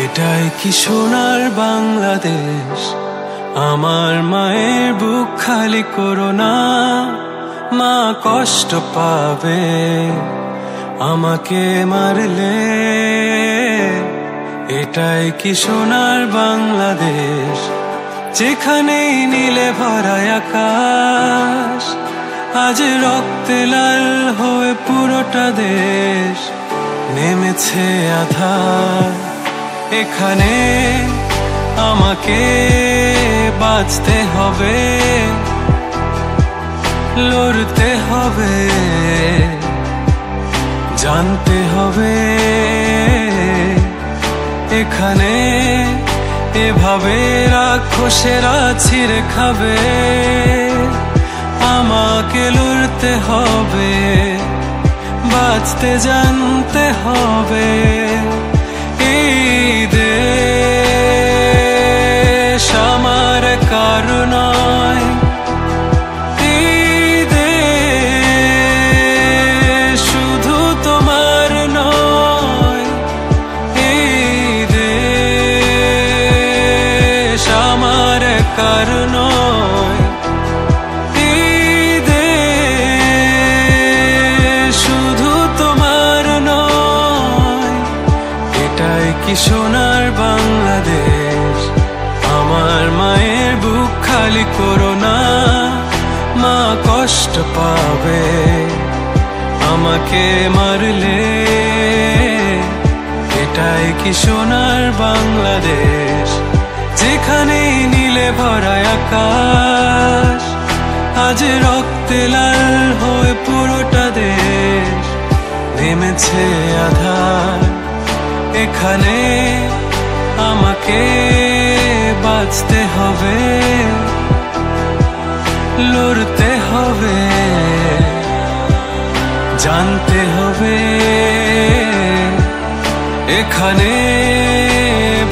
এটাই কি সোনার বাংলাদেশ? আমার মায়ের বুক খালি করো না, মা কষ্ট পাবে আমাকে মারলে। এটাই কি সোনার বাংলাদেশ? যেখানেই নীলে ভরা আকাশ, আজ রক্তে লাল হয়ে পুরোটা দেশ নেমেছে আঁধার। এখানে আমাকে বাঁচতে হবে, লড়তে হবে, জানতে হবে। এখানে এভাবে রাক্ষসেরা ছিঁড়ে খাবে, আমাকে লড়তে হবে, বাঁচতে জানতে হবে। এই দেশ আমার কারো নয়, এই দেশ শুধু তোমার নয়। এই দেশ আমার কারো নয়, এই দেশ শুধু তোমার নয়। এটাই কি সোনার বাংলাদেশ? আমার মায়ের বুক খালি করো না, মা কষ্ট পাবে আমাকে মারলে। এটাই কি সোনার বাংলাদেশ? যেখানে নীলে ভরা আকাশ, আজ রক্তে লাল হয়ে পুরোটা দেশ নেমেছে আঁধার। এখানে আমাকে বাঁচতে হবে, লড়তে হবে, জানতে হবে। এখানে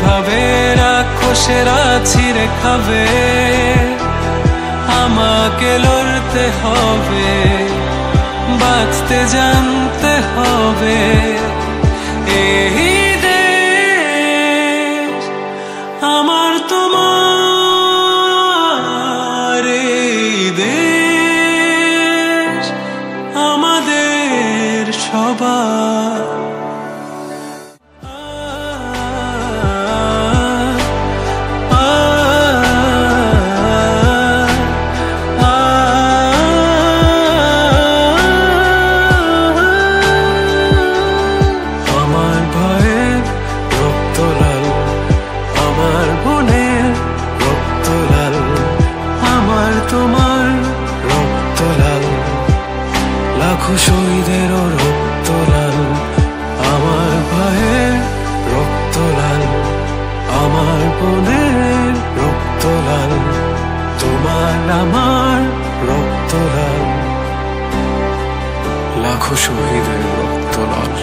ভাবে রাক্ষসেরা ছিঁড়ে খাবে, আমাকে লড়তে হবে, বাঁচতে জানতে হবে। এই দেশ আমার তোমার, এই দেশ আমাদের সবার। আমার ভাইয়ের রক্ত লাল, আমার বোনের রক্ত লাল, আমার তোমার রক্ত লাল, লাখো শহীদেরও রক্ত লাল। আমার ভাইয়ের রক্ত লাল, আমার বোনের রক্ত লাল, তোমার আমার রক্ত লাল, লাখো শহীদের রক্ত লাল।